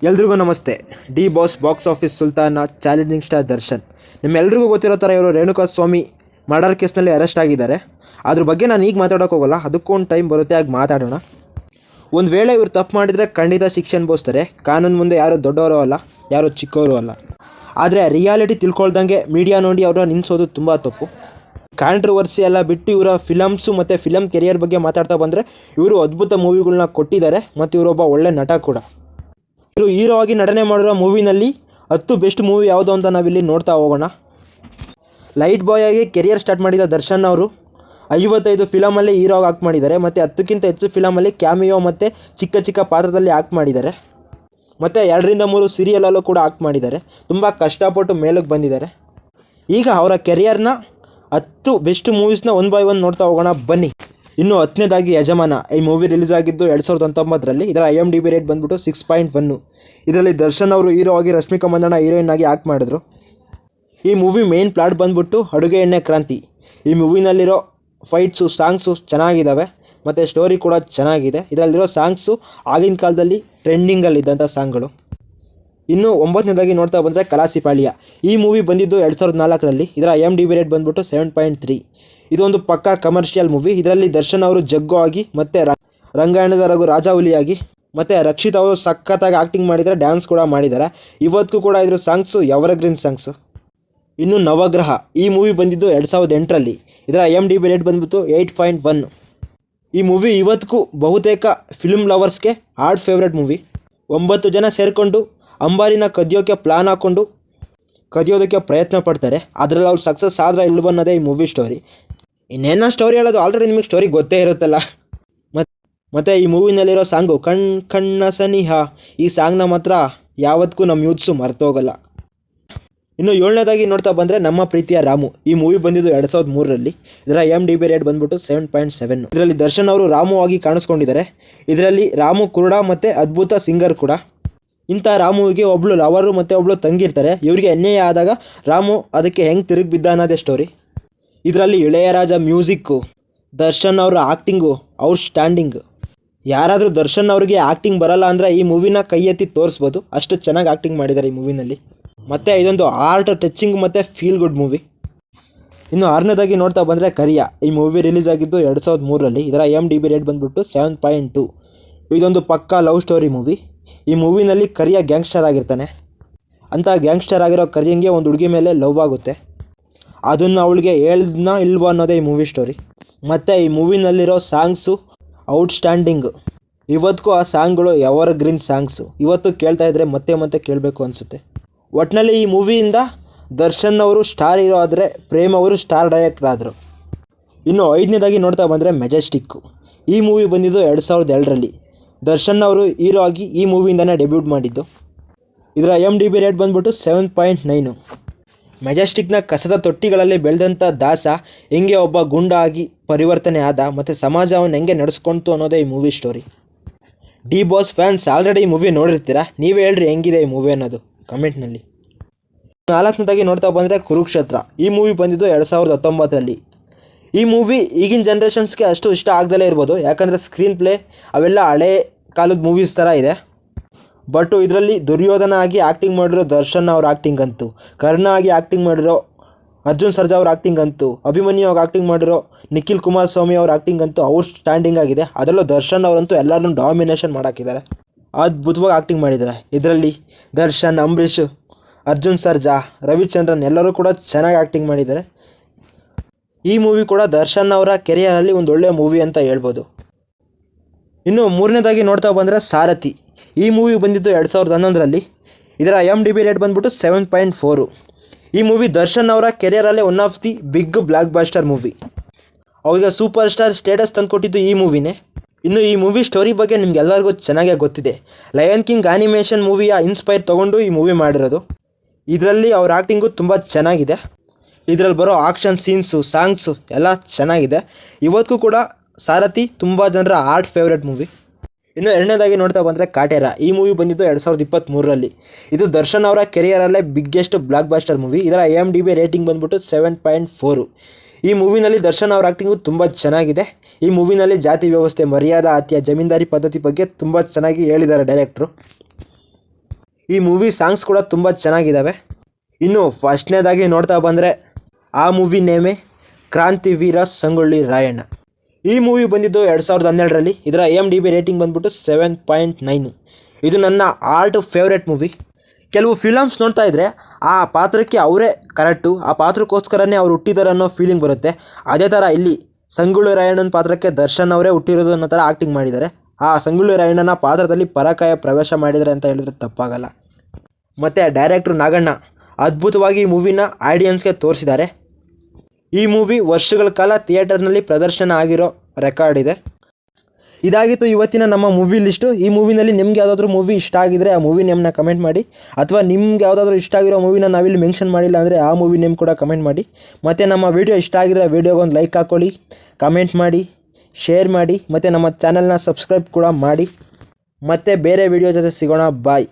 ಎಲ್ರಿಗೂ ನಮಸ್ತೆ. D boss box office ಸುಲ್ತಾನ challenging star Darshan. ನಿಮ್ಮೆಲ್ರಿಗೂ ಗೊತ್ತಿರೋ ಥರ ಇವರು ರೇಣುಕಾಸ್ವಾಮಿ ಮರ್ಡರ್ ಕೇಸ್ನಲ್ಲಿ ಅರೆಸ್ಟ್ ಆಗಿದ್ದಾರೆ. ಅದ್ರ ಬಗ್ಗೆ ನಾನು ಈಗ ಮಾತಾಡೋಕೆ ಹೋಗಲ್ಲ, ಅದಕ್ಕೂ ಒಂದು ಟೈಮ್ ಬರುತ್ತೆ, ಆಗ ಮಾತಾಡೋಣ. ಒಂದು ವೇಳೆ ಇವರು ತಪ್ಪು ಮಾಡಿದರೆ ಖಂಡಿತ ಶಿಕ್ಷೆ ಅನುಭವಿಸ್ತಾರೆ. ಕಾನೂನು ಮುಂದೆ ಯಾರು ದೊಡ್ಡವರು ಅಲ್ಲ, ಯಾರು ಚಿಕ್ಕವರು ಅಲ್ಲ. ಆದರೆ ರಿಯಾಲಿಟಿ ತಿಳ್ಕೊಳ್ದಂಗೆ ಮೀಡಿಯಾ ನೋಡಿ ಅವ್ರನ್ನ ನಿಲ್ಲಿಸೋದು ತುಂಬ ತಪ್ಪು. ಕಾಂಟ್ರವರ್ಸಿ ಎಲ್ಲ ಬಿಟ್ಟು ಇವರ ಫಿಲಮ್ಸು ಮತ್ತು ಫಿಲಮ್ ಕೆರಿಯರ್ ಬಗ್ಗೆ ಮಾತಾಡ್ತಾ ಬಂದರೆ ಇವರು ಅದ್ಭುತ ಮೂವಿಗಳನ್ನ ಕೊಟ್ಟಿದ್ದಾರೆ ಮತ್ತು ಇವರೊಬ್ಬ ಒಳ್ಳೆ ನಟ ಕೂಡ. ಇವರು ಹೀರೋ ಆಗಿ ನಟನೆ ಮಾಡಿರೋ ಮೂವಿನಲ್ಲಿ 10 ಬೆಸ್ಟ್ ಮೂವಿ ಯಾವುದು ಅಂತ ನಾವಿಲ್ಲಿ ನೋಡ್ತಾ ಹೋಗೋಣ. ಲೈಟ್ ಬಾಯ್ ಆಗಿ ಕೆರಿಯರ್ ಸ್ಟಾರ್ಟ್ ಮಾಡಿದ ದರ್ಶನ್ ಅವರು 55 ಫಿಲಮಲ್ಲಿ ಹೀರೋ ಆಗಿ ಆಕ್ಟ್ ಮಾಡಿದ್ದಾರೆ ಮತ್ತು 10ಕ್ಕಿಂತ ಹೆಚ್ಚು ಫಿಲಮಲ್ಲಿ ಕ್ಯಾಮಿಯೋ ಮತ್ತು ಚಿಕ್ಕ ಚಿಕ್ಕ ಪಾತ್ರದಲ್ಲಿ ಆಕ್ಟ್ ಮಾಡಿದ್ದಾರೆ. ಮತ್ತು 2-3 ಸೀರಿಯಲಲ್ಲೂ ಕೂಡ ಆಕ್ಟ್ ಮಾಡಿದ್ದಾರೆ. ತುಂಬ ಕಷ್ಟಪಟ್ಟು ಮೇಲಕ್ಕೆ ಬಂದಿದ್ದಾರೆ. ಈಗ ಅವರ ಕೆರಿಯರ್ನ 10 ಬೆಸ್ಟ್ ಮೂವೀಸ್ನ ಒನ್ ಬೈ ಒನ್ ನೋಡ್ತಾ ಹೋಗೋಣ ಬನ್ನಿ. ಇನ್ನು 10ನೇದಾಗಿ ಯಜಮಾನ. ಈ ಮೂವಿ ರಿಲೀಸ್ ಆಗಿದ್ದು 2019ರಲ್ಲಿ. ಇದರ IMDb ರೇಟ್ ಬಂದ್ಬಿಟ್ಟು 6.1. ಇದರಲ್ಲಿ ದರ್ಶನ್ ಅವರು ಹೀರೋ ಆಗಿ, ರಶ್ಮಿಕಾ ಮಂದಣ್ಣ ಹೀರೋಯಿನ್ ಆಗಿ ಆಕ್ಟ್ ಮಾಡಿದ್ರು. ಈ ಮೂವಿ ಮೇನ್ ಪ್ಲಾಟ್ ಬಂದ್ಬಿಟ್ಟು ಅಡುಗೆ ಎಣ್ಣೆ ಕ್ರಾಂತಿ. ಈ ಮೂವಿನಲ್ಲಿರೋ ಫೈಟ್ಸು, ಸಾಂಗ್ಸು ಚೆನ್ನಾಗಿದ್ದಾವೆ ಮತ್ತು ಸ್ಟೋರಿ ಕೂಡ ಚೆನ್ನಾಗಿದೆ. ಇದರಲ್ಲಿರೋ ಸಾಂಗ್ಸು ಆಗಿನ ಕಾಲದಲ್ಲಿ ಟ್ರೆಂಡಿಂಗಲ್ಲಿದ್ದಂಥ ಸಾಂಗ್ಗಳು. ಇನ್ನು 9ನೇದಾಗಿ ನೋಡ್ತಾ ಬಂದರೆ ಕಲಾಸಿಪಾಳ್ಯ. ಈ ಮೂವಿ ಬಂದಿದ್ದು 2004ರಲ್ಲಿ. ಇದರ IMDb ರೇಟ್ ಬಂದ್ಬಿಟ್ಟು 7.3. ಇದೊಂದು ಪಕ್ಕಾ ಕಮರ್ಷಿಯಲ್ ಮೂವಿ. ಇದರಲ್ಲಿ ದರ್ಶನ್ ಅವರು ಜಗ್ಗು ಆಗಿ ಮತ್ತು ರಂಗಾಯಣದ ರಘು ರಾಜಾಹುಲಿಯಾಗಿ ಮತ್ತು ರಕ್ಷಿತ್ ಅವರು ಸಖತ್ತಾಗಿ ಆ್ಯಕ್ಟಿಂಗ್ ಮಾಡಿದ್ದಾರೆ, ಡ್ಯಾನ್ಸ್ ಕೂಡ ಮಾಡಿದ್ದಾರೆ. ಇವತ್ತಿಗೂ ಕೂಡ ಇದ್ರ ಸಾಂಗ್ಸು ಎವರ್ಗ್ರೀನ್ ಸಾಂಗ್ಸು. ಇನ್ನು ನವಗ್ರಹ. ಈ ಮೂವಿ ಬಂದಿದ್ದು 2008ರಲ್ಲಿ. ಇದರ IMDb ರೇಟ್ ಬಂದ್ಬಿಟ್ಟು 8.1. ಈ ಮೂವಿ ಇವತ್ತಿಗೂ ಬಹುತೇಕ ಫಿಲ್ಮ್ ಲವರ್ಸ್ಗೆ ಹಾರ್ಡ್ ಫೇವ್ರೆಟ್ ಮೂವಿ. 9 ಜನ ಸೇರಿಕೊಂಡು ಅಂಬಾರಿನ ಕದಿಯೋಕ್ಕೆ ಪ್ಲಾನ್ ಹಾಕ್ಕೊಂಡು ಕದಿಯೋದಕ್ಕೆ ಪ್ರಯತ್ನ ಪಡ್ತಾರೆ. ಅದರಲ್ಲಿ ಅವ್ರು ಸಕ್ಸಸ್ ಆದ್ರೆ ಇಲ್ವ ಅನ್ನೋದೇ ಈ ಮೂವಿ ಸ್ಟೋರಿ. ಇನ್ನೇನೋ ಸ್ಟೋರಿ ಹೇಳೋದು, ಆಲ್ರೆಡಿ ನಿಮಗೆ ಸ್ಟೋರಿ ಗೊತ್ತೇ ಇರುತ್ತಲ್ಲ. ಮತ್ತು ಈ ಮೂವಿನಲ್ಲಿರೋ ಸಾಂಗು ಕಣ್ಣ ಸನಿಹ, ಈ ಸಾಂಗ್ನ ಮಾತ್ರ ಯಾವತ್ತಿಗೂ ನಮ್ಮ ಯೂತ್ಸು ಮರ್ತೋಗಲ್ಲ. ಇನ್ನು 7ನೇದಾಗಿ ನೋಡ್ತಾ ಬಂದರೆ ನಮ್ಮ ಪ್ರೀತಿಯ ರಾಮು. ಈ ಮೂವಿ ಬಂದಿದ್ದು 2003ರಲ್ಲಿ. ಇದರ IMDb ರೇಟ್ ಬಂದ್ಬಿಟ್ಟು 7.7. ಇದರಲ್ಲಿ ದರ್ಶನ್ ಅವರು ರಾಮು ಆಗಿ ಕಾಣಿಸ್ಕೊಂಡಿದ್ದಾರೆ. ಇದರಲ್ಲಿ ರಾಮು ಕುರುಡ ಮತ್ತು ಅದ್ಭುತ ಸಿಂಗರ್ ಕೂಡ. ಇಂಥ ರಾಮುವಿಗೆ ಒಬ್ಬಳು ಲವರು ಮತ್ತು ಒಬ್ಬಳು ತಂಗಿರ್ತಾರೆ. ಇವರಿಗೆ ಅನ್ಯಾಯ ಆದಾಗ ರಾಮು ಅದಕ್ಕೆ ಹೆಂಗೆ ತಿರುಗಿ ಬಿದ್ದ ಅನ್ನೋದೇ ಸ್ಟೋರಿ. ಇದರಲ್ಲಿ ಇಳೆಯರಾಜ ಮ್ಯೂಸಿಕ್ಕು, ದರ್ಶನ್ ಅವರ ಆ್ಯಕ್ಟಿಂಗು ಔಟ್ ಸ್ಟ್ಯಾಂಡಿಂಗ್. ಯಾರಾದರೂ ದರ್ಶನ್ ಅವರಿಗೆ ಆ್ಯಕ್ಟಿಂಗ್ ಬರಲ್ಲ ಅಂದರೆ ಈ ಮೂವಿನ ಕೈ ಎತ್ತಿ ತೋರಿಸ್ಬೋದು, ಅಷ್ಟು ಚೆನ್ನಾಗಿ ಆ್ಯಕ್ಟಿಂಗ್ ಮಾಡಿದ್ದಾರೆ ಈ ಮೂವಿನಲ್ಲಿ. ಮತ್ತು ಇದೊಂದು ಆರ್ಟ್ ಟಚಿಂಗ್ ಮತ್ತು ಫೀಲ್ ಗುಡ್ ಮೂವಿ. ಇನ್ನು 6ನೇದಾಗಿ ನೋಡ್ತಾ ಬಂದರೆ ಕರಿಯ. ಈ ಮೂವಿ ರಿಲೀಸ್ ಆಗಿದ್ದು 2003ರಲ್ಲಿ. ಇದರ IMDb ರೇಟ್ ಬಂದ್ಬಿಟ್ಟು 7.2. ಇದೊಂದು ಪಕ್ಕಾ ಲವ್ ಸ್ಟೋರಿ ಮೂವಿ. ಈ ಮೂವಿನಲ್ಲಿ ಕರಿಯ ಗ್ಯಾಂಗ್ಸ್ಟರ್ ಆಗಿರ್ತಾನೆ. ಅಂಥ ಗ್ಯಾಂಗ್ಸ್ಟರ್ ಆಗಿರೋ ಕರಿಯಂಗೆ ಒಂದು ಹುಡುಗಿ ಮೇಲೆ ಲವ್ ಆಗುತ್ತೆ. ಅದನ್ನು ಅವಳಿಗೆ ಹೇಳ್ದನ ಇಲ್ವ ಅನ್ನೋದೇ ಈ ಮೂವಿ ಸ್ಟೋರಿ. ಮತ್ತು ಈ ಮೂವಿನಲ್ಲಿರೋ ಸಾಂಗ್ಸು ಔಟ್ ಸ್ಟ್ಯಾಂಡಿಂಗ್. ಇವತ್ತಿಗೂ ಆ ಸಾಂಗ್ಗಳು ಎವರ್ಗ್ರೀನ್ ಸಾಂಗ್ಸು. ಇವತ್ತು ಕೇಳ್ತಾ ಇದ್ದರೆ ಮತ್ತೆ ಮತ್ತೆ ಕೇಳಬೇಕು ಅನಿಸುತ್ತೆ. ಒಟ್ಟಿನಲ್ಲಿ ಈ ಮೂವಿಯಿಂದ ದರ್ಶನ್ ಅವರು ಸ್ಟಾರ್ ಹೀರೋ ಆದರೆ ಪ್ರೇಮ್ ಅವರು ಸ್ಟಾರ್ ಡೈರೆಕ್ಟರ್ ಆದರು. ಇನ್ನು 5ನೇದಾಗಿ ನೋಡ್ತಾ ಬಂದರೆ ಮೆಜೆಸ್ಟಿಕ್ಕು. ಈ ಮೂವಿ ಬಂದಿದ್ದು 2002ರಲ್ಲಿ. ದರ್ಶನ್ ಅವರು ಹೀರೋ ಆಗಿ ಈ ಮೂವಿಯಿಂದನೇ ಡೆಬ್ಯೂಟ್ ಮಾಡಿದ್ದು. ಇದರ IMDb ರೇಟ್ ಬಂದ್ಬಿಟ್ಟು 7.9. ಮೆಜೆಸ್ಟಿಕ್ನ ಕಸದ ತೊಟ್ಟಿಗಳಲ್ಲಿ ಬೆಳೆದಂಥ ದಾಸ ಹೆಂಗೆ ಒಬ್ಬ ಗುಂಡ ಆಗಿ ಪರಿವರ್ತನೆ ಆದ ಮತ್ತು ಸಮಾಜವನ್ನು ಹೆಂಗೆ ನಡೆಸ್ಕೊಳ್ತು ಅನ್ನೋದೇ ಈ movie story. D boss fans already ಈ ಮೂವಿ ನೋಡಿರ್ತೀರ. ನೀವೇ ಹೇಳ್ರಿ ಹೆಂಗಿದೆ ಈ ಮೂವಿ ಅನ್ನೋದು ಕಮೆಂಟ್ನಲ್ಲಿ. 4ನೇದಾಗಿ ನೋಡ್ತಾ ಬಂದರೆ ಕುರುಕ್ಷೇತ್ರ. ಈ ಮೂವಿ ಬಂದಿದ್ದು 2019ರಲ್ಲಿ. ಈ ಮೂವಿ ಈಗಿನ ಜನ್ರೇಷನ್ಸ್ಗೆ ಅಷ್ಟು ಇಷ್ಟ ಆಗ್ದಲೇ ಇರ್ಬೋದು, ಯಾಕಂದರೆ ಸ್ಕ್ರೀನ್ ಪ್ಲೇ ಅವೆಲ್ಲ ಹಳೇ ಕಾಲದ ಮೂವೀಸ್ ಥರ ಇದೆ. ಬಟ್ ಇದರಲ್ಲಿ ದುರ್ಯೋಧನ ಆಗಿ ಆ್ಯಕ್ಟಿಂಗ್ ಮಾಡಿರೋ ದರ್ಶನ್ ಅವ್ರ ಆ್ಯಕ್ಟಿಂಗ್ ಅಂತು, ಕರ್ಣ ಆಗಿ ಆ್ಯಕ್ಟಿಂಗ್ ಮಾಡಿರೋ ಅರ್ಜುನ್ ಸರ್ಜಾ ಅವ್ರ ಆ್ಯಕ್ಟಿಂಗ್ ಅಂತು, ಅಭಿಮನ್ಯು ಅವ್ರು ಆ್ಯಕ್ಟಿಂಗ್ ಮಾಡಿರೋ ನಿಖಿಲ್ ಕುಮಾರಸ್ವಾಮಿ ಅವ್ರ ಆ್ಯಕ್ಟಿಂಗ್ ಅಂತೂ ಔಟ್ ಸ್ಟ್ಯಾಂಡಿಂಗ್ ಆಗಿದೆ. ಅದರಲ್ಲೂ ದರ್ಶನ್ ಅವರಂತೂ ಎಲ್ಲರನ್ನೂ ಡಾಮಿನೇಷನ್ ಮಾಡಾಕಿದ್ದಾರೆ. ಅದ್ಭುತವಾಗಿ ಆ್ಯಕ್ಟಿಂಗ್ ಮಾಡಿದ್ದಾರೆ. ಇದರಲ್ಲಿ ದರ್ಶನ್, ಅಂಬರೀಷ್, ಅರ್ಜುನ್ ಸರ್ಜಾ, ರವಿಚಂದ್ರನ್ ಎಲ್ಲರೂ ಕೂಡ ಚೆನ್ನಾಗಿ ಆ್ಯಕ್ಟಿಂಗ್ ಮಾಡಿದ್ದಾರೆ. ಈ ಮೂವಿ ಕೂಡ ದರ್ಶನ್ ಅವರ ಕೆರಿಯರಲ್ಲಿ ಒಂದು ಒಳ್ಳೆಯ ಮೂವಿ ಅಂತ ಹೇಳ್ಬೋದು. ಇನ್ನು 3ನೇದಾಗಿ ನೋಡ್ತಾ ಬಂದರೆ ಸಾರಥಿ. ಈ ಮೂವಿ ಬಂದಿದ್ದು 2011ರಲ್ಲಿ. ಇದರ IMDb ರೇಟ್ ಬಂದ್ಬಿಟ್ಟು 7.4. ಈ ಮೂವಿ ದರ್ಶನ್ ಅವರ ಕೆರಿಯರಲ್ಲೇ one of the big blockbuster movie. ಅವರಿಗೆ ಸೂಪರ್ ಸ್ಟಾರ್ ಸ್ಟೇಟಸ್ ತಂದುಕೊಟ್ಟಿದ್ದು ಈ ಮೂವಿನೇ. ಇನ್ನು ಈ ಮೂವಿ ಸ್ಟೋರಿ ಬಗ್ಗೆ ನಿಮ್ಗೆಲ್ಲರಿಗೂ ಚೆನ್ನಾಗೇ ಗೊತ್ತಿದೆ. ಲಯನ್ ಕಿಂಗ್ ಆ್ಯನಿಮೇಷನ್ ಮೂವಿಯ ಇನ್ಸ್ಪೈರ್ ತೊಗೊಂಡು ಈ ಮೂವಿ ಮಾಡಿರೋದು. ಇದರಲ್ಲಿ ಅವ್ರ ಆ್ಯಕ್ಟಿಂಗು ತುಂಬ ಚೆನ್ನಾಗಿದೆ. ಇದರಲ್ಲಿ ಬರೋ ಆಕ್ಷನ್ ಸೀನ್ಸು, ಸಾಂಗ್ಸು ಎಲ್ಲ ಚೆನ್ನಾಗಿದೆ. ಇವತ್ತಿಗೂ ಕೂಡ ಸಾರಥಿ ತುಂಬ ಜನರ ಆರ್ಟ್ ಫೇವ್ರೆಟ್ ಮೂವಿ. ಇನ್ನು 2ನೇದಾಗಿ ನೋಡ್ತಾ ಬಂದರೆ ಕಾಟೇರ. ಈ ಮೂವಿ ಬಂದಿದ್ದು 2023ರಲ್ಲಿ. ಇದು ದರ್ಶನ್ ಅವರ ಕೆರಿಯರಲ್ಲೇ ಬಿಗ್ಗೆಸ್ಟ್ ಬ್ಲಾಕ್ ಬಾಸ್ಟರ್ ಮೂವಿ. ಇದರ IMDb ರೇಟಿಂಗ್ ಬಂದ್ಬಿಟ್ಟು 7.4. ಈ ಮೂವಿನಲ್ಲಿ ದರ್ಶನ್ ಅವರ ಆ್ಯಕ್ಟಿಂಗು ತುಂಬ ಚೆನ್ನಾಗಿದೆ. ಈ ಮೂವಿನಲ್ಲಿ ಜಾತಿ ವ್ಯವಸ್ಥೆ, ಮರ್ಯಾದಾ ಹತ್ಯೆ, ಜಮೀನ್ದಾರಿ ಪದ್ಧತಿ ಬಗ್ಗೆ ತುಂಬ ಚೆನ್ನಾಗಿ ಹೇಳಿದ್ದಾರೆ ಡೈರೆಕ್ಟ್ರು. ಈ ಮೂವಿ ಸಾಂಗ್ಸ್ ಕೂಡ ತುಂಬ ಚೆನ್ನಾಗಿದ್ದಾವೆ. ಇನ್ನು ಫಸ್ಟ್ನೇದಾಗಿ ನೋಡ್ತಾ ಬಂದರೆ ಆ ಮೂವಿ ನೇಮೇ ಕ್ರಾಂತಿವೀರ ಸಂಗೊಳ್ಳಿ ರಾಯಣ್ಣ. ಈ ಮೂವಿ ಬಂದಿದ್ದು 2012ರಲ್ಲಿ. ಇದರ IMDb ರೇಟಿಂಗ್ ಬಂದ್ಬಿಟ್ಟು 7.9. ಇದು ನನ್ನ ಆಲ್ಟ್ ಫೇವ್ರೆಟ್ ಮೂವಿ. ಕೆಲವು ಫಿಲಮ್ಸ್ ನೋಡ್ತಾ ಇದ್ದರೆ ಆ ಪಾತ್ರಕ್ಕೆ ಅವರೇ ಕರೆಕ್ಟು, ಆ ಪಾತ್ರಕ್ಕೋಸ್ಕರನೇ ಅವ್ರು ಹುಟ್ಟಿದ್ದಾರೆ ಅನ್ನೋ ಫೀಲಿಂಗ್ ಬರುತ್ತೆ. ಅದೇ ಥರ ಇಲ್ಲಿ ಸಂಗೊಳ್ಳಿ ರಾಯಣ್ಣನ ಪಾತ್ರಕ್ಕೆ ದರ್ಶನ್ ಅವರೇ ಹುಟ್ಟಿರೋದು ಅನ್ನೋ ಥರ ಆ್ಯಕ್ಟಿಂಗ್ ಮಾಡಿದ್ದಾರೆ. ಆ ಸಂಗೊಳ್ಳಿ ರಾಯಣ್ಣನ ಪಾತ್ರದಲ್ಲಿ ಪರಕಾಯ ಪ್ರವೇಶ ಮಾಡಿದ್ದಾರೆ ಅಂತ ಹೇಳಿದ್ರೆ ತಪ್ಪಾಗಲ್ಲ. ಮತ್ತು ಡೈರೆಕ್ಟ್ರು ನಾಗಣ್ಣ ಅದ್ಭುತವಾಗಿ ಈ ಮೂವಿನ ಆಡಿಯನ್ಸ್ಗೆ ತೋರಿಸಿದ್ದಾರೆ. ಈ ಮೂವಿ ವರ್ಷಗಳ ಕಾಲ ಥಿಯೇಟರ್ನಲ್ಲಿ ಪ್ರದರ್ಶನ ಆಗಿರೋ ರೆಕಾರ್ಡ್ ಇದೆ. ಇದಾಗಿತ್ತು ಇವತ್ತಿನ ನಮ್ಮ ಮೂವಿ ಲಿಸ್ಟು. ಈ ಮೂವಿನಲ್ಲಿ ನಿಮ್ಗೆ ಯಾವುದಾದ್ರೂ ಮೂವಿ ಇಷ್ಟ ಆಗಿದ್ರೆ ಆ ಮೂವಿ ನೇಮ್ನ ಕಮೆಂಟ್ ಮಾಡಿ, ಅಥವಾ ನಿಮ್ಗೆ ಯಾವುದಾದ್ರೂ ಇಷ್ಟ ಆಗಿರೋ ಮೂವಿನ ನಾವಿಲ್ಲಿ ಮೆನ್ಷನ್ ಮಾಡಿಲ್ಲ ಅಂದರೆ ಆ ಮೂವಿ ನೇಮ್ ಕೂಡ ಕಮೆಂಟ್ ಮಾಡಿ. ಮತ್ತು ನಮ್ಮ ವಿಡಿಯೋ ಇಷ್ಟ ಆಗಿದ್ರೆ ವಿಡಿಯೋಗೊಂದು ಲೈಕ್ ಹಾಕ್ಕೊಳ್ಳಿ, ಕಮೆಂಟ್ ಮಾಡಿ, ಶೇರ್ ಮಾಡಿ, ಮತ್ತು ನಮ್ಮ ಚಾನಲ್ನ ಸಬ್ಸ್ಕ್ರೈಬ್ ಕೂಡ ಮಾಡಿ. ಮತ್ತೆ ಬೇರೆ ವಿಡಿಯೋ ಜೊತೆ ಸಿಗೋಣ. ಬಾಯ್.